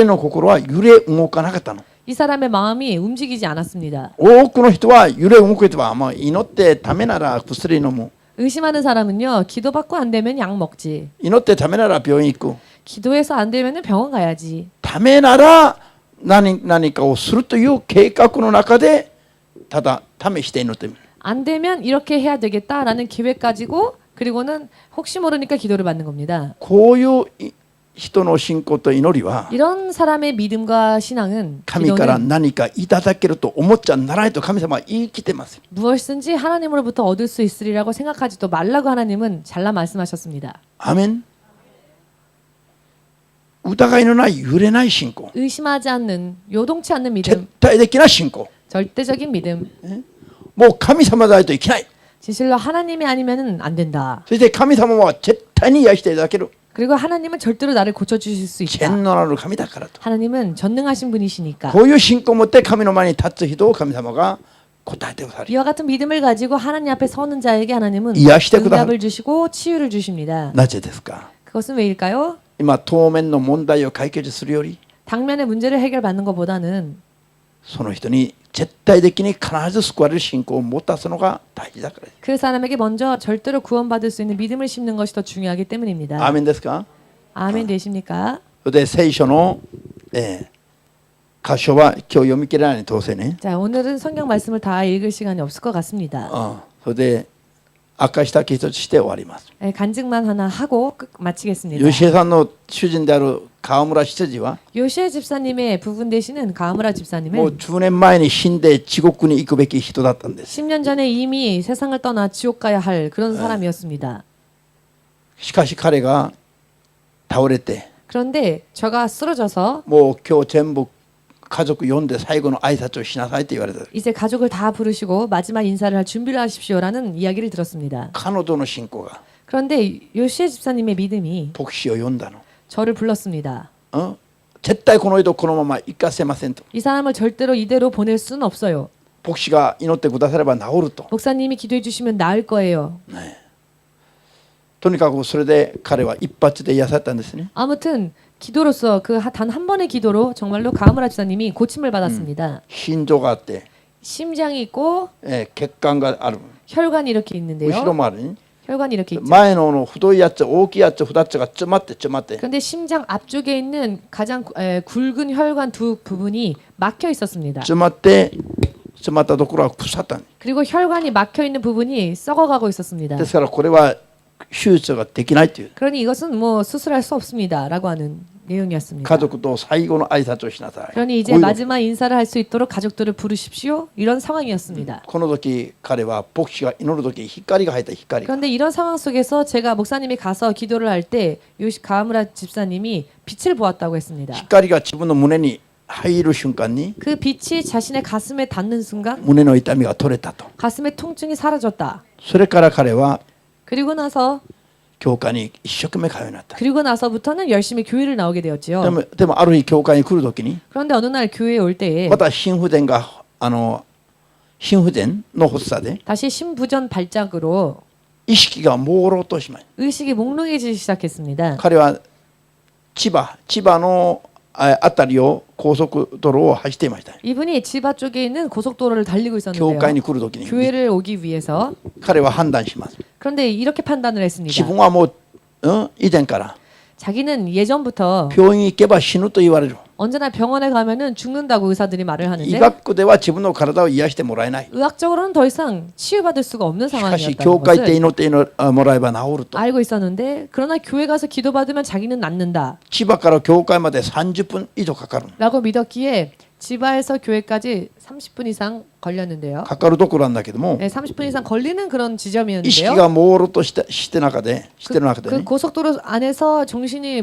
の心は揺れ動かなかったの。 이 사람의 마음이 움직이지 않았습니다. 多くの人は揺れ動く人は祈ってためなら薬飲む。 의심하는 사람은요. 기도받고 안 되면 약 먹지. 祈ってためなら病院行く。 기도해서 안 되면 병원 가야지. ためなら何かをするという計画の中でただ試して祈ってみる。 안 되면 이렇게 해야 되겠다라는 계획 가지고 그리고는 혹시 모르니까 기도를 받는 겁니다. こういう人の信仰と祈りは 이런 사람의 믿음과 신앙은 神から 기도는 何かいただけると思っちゃならないと神様は言い切ってます。 무엇이든지 하나님으로부터 얻을 수 있으리라고 생각하지도 말라고 하나님은 잘라 말씀하셨습니다. アーメン。疑いのない揺れない信仰、 의심하지 않는 요동치 않는 絶 믿음, 対的な信仰、 절대적인 믿음. もう神様でないといけない。 진실로 하나님이 아니면은 안 된다. そして神様は絶対に癒していただける 그리고 하나님은 절대로 나를 고쳐 주실 수 있다. 全能なる神だからと。 하나님은 전능하신 분이시니까. こういう信仰を持って神の前に立つ人を神様が答えてくださる。 이와 같은 믿음을 가지고 하나님 앞에 서는 자에게 하나님은 이해하시되 그다- 응답을 주시고 치유를 주십니다. なぜですか。 그것은 왜일까요? 今当面の問題を解決するより 당면의 문제를 해결받는 것보다는 その人に絶対的に必ず救われる信仰を持たすのが大事だからです。 그 사람에게 먼저 절대로 구원받을 수 있는 믿음을 심는 것이 더 중요하기 때문입니다. アーメンですか。 아멘 되십니까? で聖書の、箇所は今日読み切れないに当然ね。 자, 오늘은 성경 말씀을 다 읽을 시간이 없을 것 같습니다. それで明かしだけ一つして終わります。 간증만 하나 하고 마치겠습니다. 吉江さんの主人である川村執事は 요시에 집사님의 부분 되시는 가무라 もう 집사님은 10年前に死んで地獄に行くべき人だったんです。 10년 전에 이미 세상을 떠나 지옥 가야 할 그런 사람이었습니다. しかし彼が倒れて 그런데 저가 쓰러져서 もう今日全部家族呼んで最後の挨拶をしなさいって言われた。 이제 가족을 다 부르시고 마지막 인사를 할 준비를 하십시오라는 이야기를 들었습니다. 彼女の信仰が 그런데 요시에 집사님의 믿음이 牧師を呼んだの。 저를 불렀습니다. 絶対この人このまま行かせませんと。 이 사람을 절대로 이대로 보낼 수는 없어요. 牧師が祈ってくだされば治ると。 목사님이 기도해 주시면 나을 거예요. とにかくそれで彼は一発で癒されたんですね。 아무튼 기도로서 그 단 한 번의 기도로 정말로 가무라 집사님이 고침을 받았습니다. 心臓があって、 심장이 있고 血管がある。 혈관이 이렇게 後ろ 있는데요. もあるね。 혈관이 이렇게 있죠. 前の太いやつ、大きいやつ、2つが詰まって詰まって。 그런데 심장 앞쪽에 있는 가장 굵은 혈관 두 부분이 막혀 있었습니다. 詰まったところは腐った。 그리고 혈관이 막혀 있는 부분이 썩어가고 있었습니다. ですからこれは手術ができないという。 그러니 이것은 뭐 수술할 수 없습니다라고 하는 내용이었습니다. 家族と最後の挨拶をしなさい。 그러니 이제 こういう 마지막 인사를 할 수 있도록 가족들을 부르십시오. 이런 상황이었습니다. この時彼は牧師が祈る時光が入った光が 그런데 이런 상황 속에서 제가 목사님이 가서 기도를 할 때 요시 가무라 집사님이 빛을 보았다고 했습니다. 光が自分の胸に入る瞬間に 그 빛이 자신의 가슴에 닿는 순간 胸の痛みが取れたと。 가슴의 통증이 사라졌다. それから彼は 그리고 나서 教会に一生懸命通うようになった。 그리고 나서부터는 열심히 교회를 나오게 되었지요. でもある日教会に来る時に 그런데 어느 날 교회에 올 때에 また心不全が心不全の発作で 다시 심부전 발작으로 意識が朦朧としまい。 의식이 몽롱해지기 시작했습니다. 彼は千葉のあたりを高速道路を走っていました。 이분이 지바 쪽에 있는 고속도로를 달리고 教会に 있었는데요. 来る時に 교회를 오기 위해서 彼は判断します。 그런데 이렇게 판단을 自 했습니다. 分はもう、以前から 자기는 예전부터 病院に行けば死ぬと言われる。 언제나 병원에 가면은 죽는다고 의사들이 말을 医 하는데 学では自分の体を癒してもらえない。 의학적으로는 더 이상 치유받을 수가 없는 しかし 상황이었다는 教会って祈 것을 ってもらえば治ると。 알고 있었는데 그러나 교회 가서 기도받으면 자기는 낫는다 千葉から教会まで30分以上かかる。 라고 믿었기에 지바에서 교회까지 30분 이상 걸렸는데요. かかるところなんだけども、 네, 30분 이상 걸리는 그런 意識 지점이었는데요. が朦朧として中で、してる中で 그 ね。 고속도로 안에서 정신이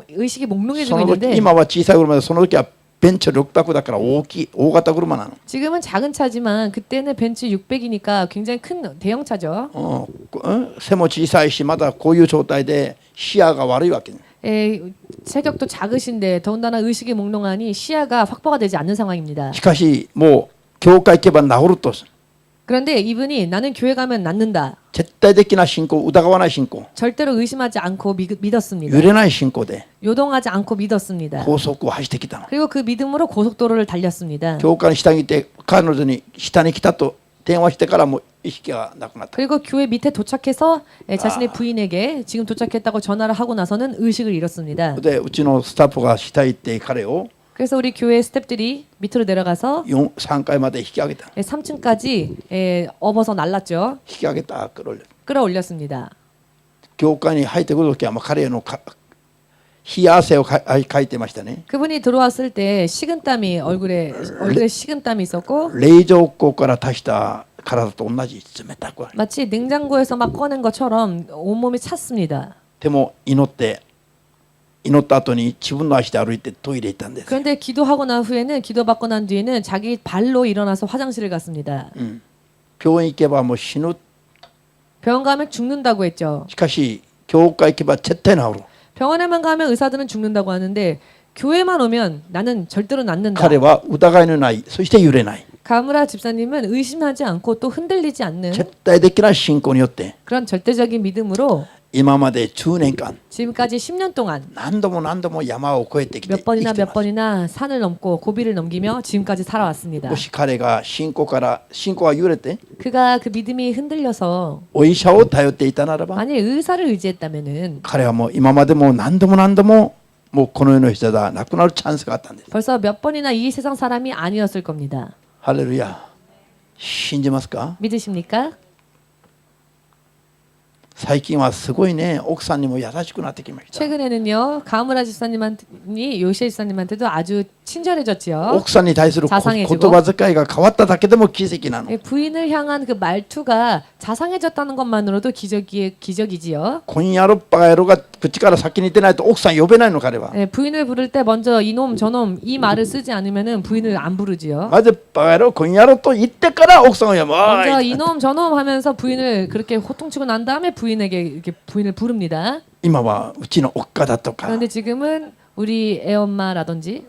의식이 そ 몽롱해지고 の時 있는데 今は小さい車でその時はベンチ6択だから大型車なの。 지금은 작은 차지만 그때는 벤츠 600이니까 굉장히 큰 대형 차죠. 背も小さいしまだこういう状態で視野が悪いわけね。 체격도 작으신데 더군다나 의식이 몽롱하니 시야가 확보가 되지 않는 상황입니다. しかしもう教会行けば治ると。 그런데 이분이 나는 교회 가면 낫는다. 絶対的な信仰、疑わない信仰、 절대로 의심하지 않고 믿었습니다. 揺れない信仰で 요동하지 않고 믿었습니다. 高速を走ってきたの。 그리고 그 믿음으로 고속도로를 달렸습니다. 教会に下にいて彼女に下に来たと電話してからもう意識がなくなった。 그리고 교회 밑에 도착해서 자신의 부인에게 지금 도착했다고 전화를 하고 나서는 의식을 잃었습니다. でうちのスタッフが下へ行って彼を 그래서 우리 교회 스태프들이 밑으로 내려가서 3階まで引き上げた。 3층까지 업어서 날랐죠. 引き上げた끌어올려。 끌어올렸습니다. 教会に入ってくる時はもう彼の冷や汗をかいてましたね。 그분이 들어왔을 때 식은땀이 얼굴에 식은땀이 있었고 冷蔵庫から足した体と同じ冷たくある。 마치 냉장고에서 막 꺼낸 것처럼 온몸이 찼습니다. でも祈った後に自分の足で歩いてトイレ行ったんです。 그런데 기도하고 난 후에는 기도받고 난 뒤에는 자기 발로 일어나서 화장실을 갔습니다. 病院行けばもう死ぬ。 병원 가면 죽는다고 했죠. しかし教会行けば絶対治る。 병원에만 가면 의사들은 죽는다고 하는데 교회만 오면 나는 절대로 낫는다. 彼は疑いのない、そして揺れない。 가무라 집사님은 의심하지 않고 또 흔들리지 않는 絶対的な信仰によって 그런 절대적인 믿음으로 今まで10年間 지금까지 10년 동안 何度も山を越えてきて 몇 번이나 生きて 몇 ます。 번이나 산을 넘고 고비를 넘기며 지금까지 살아왔습니다. もし彼が信仰が揺れて 그가 그 믿음이 흔들려서 お医者を頼っていたならば 만약 의사를 의지했다면은 彼はもう今までも何度ももうこの世の人だなくなるチャンスがあったんです。 벌써 몇 번이나 이 세상 사람이 아니었을 겁니다. ハレルヤ。信じますか？ 믿으십니까? 最近はすごいね、奥さんにも優しくなってきました。 최근에는요 가무라 집사님이 요시에 집사님한테도 아주 친절해졌지요. 奥さんに対する言 자상해지고 葉遣いが変わっただけでも奇跡なの。 부인을 향한 그 말투가 자상해졌다는 것만으로도 기적이지요. こんやろバカ野郎が口から先に出ないと奥さん呼べないの彼は。 부인을 부를 때 먼저 이놈 저놈 이 말을 쓰지 않으면은 부인을 안 부르지요. まずバカ野郎こんやろと言ってから奥さんを呼ぶ。 먼저 이놈 저놈 하면서 부인을 그렇게 호통치고 난 다음에 부인에게 이렇게 부인을 부릅니다. 今はうちのおっかだとか、 그런데 지금은 우리 애엄마라든지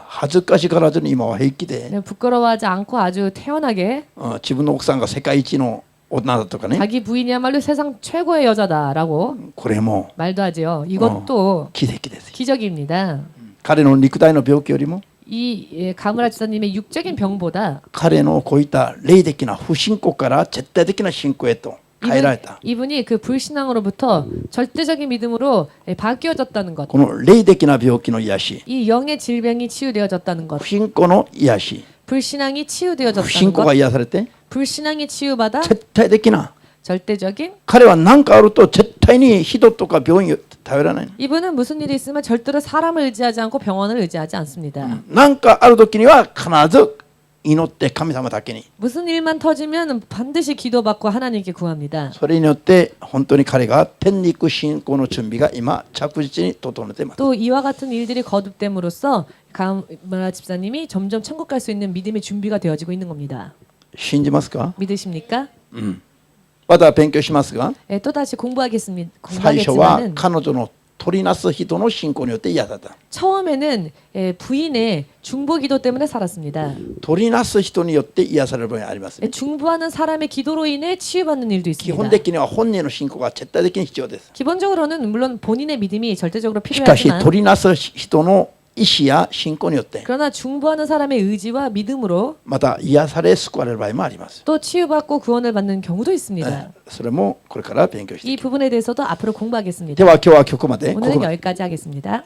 恥ずかしがらずに今は平気で、 부끄러워하지 않고 아주 태연하게 自分の奥さんが世界一の女だとかね、 자기 부인이야말로 세상 최고의 여자다라고 これも 말도 하지요. 이것도 奇跡です。 기적입니다. 彼の肉体の病気よりも 이 가무라 집사님의 육적인 병보다 彼のこういった霊的な不信仰から絶対的な信仰へと変えられた。 이분이 그 불신앙으로부터 절대적인 믿음으로 바뀌어졌다는 것. この霊的な病気の癒し、 이 영의 질병이 치유되어졌다는 것. 不信仰の癒し、 불신앙이 不 치유되어졌다는 信仰 것. が癒されて 불신앙이 치유받아 絶対的な、 절대적인. 彼は何かあると絶対に人とか病院を頼らない。 이분은 무슨 일이 있으면 절대로 사람을 의지하지 않고 병원을 의지하지 않습니다. 何かある時には必ず祈って神様だけに。 무슨 일만 터지면 반드시 기도받고 하나님께 구합니다. それによって本当に彼が天に行く信仰の準備が今着実に整っています。 또 이와 같은 일들이 거듭됨으로써 가무라 집사님이 점점 천국 갈 수 있는 믿음의 준비가 되어지고 있는 겁니다. 信じますか？ 믿으십니까? また勉強しますが、 또 다시 最初は 공부하겠지만은 彼女の取りなす人の信仰によって癒された。 처음에는 부인의 중보 기도 때문에 살았습니다. 取りなす人によって癒される場合があります。 중보하는 사람의 기도로 인해 치유받는 일도 基本 있습니다. 的には本人の信仰が絶対的に必要です。 기본적으로는 물론 본인의 믿음이 절대적으로 しかし 필요하지만 取りなす人の意志や信仰によって 그러나 중보하는 사람의 의지와 믿음으로 また癒され救われる場合もあります。 또 치유받고 구원을 받는 경우도 있습니다. それもこれから勉強してい 이 きます。 부분에 대해서도 앞으로 공부하겠습니다. では今日はここまで。 오늘은 여기까지 하겠습니다.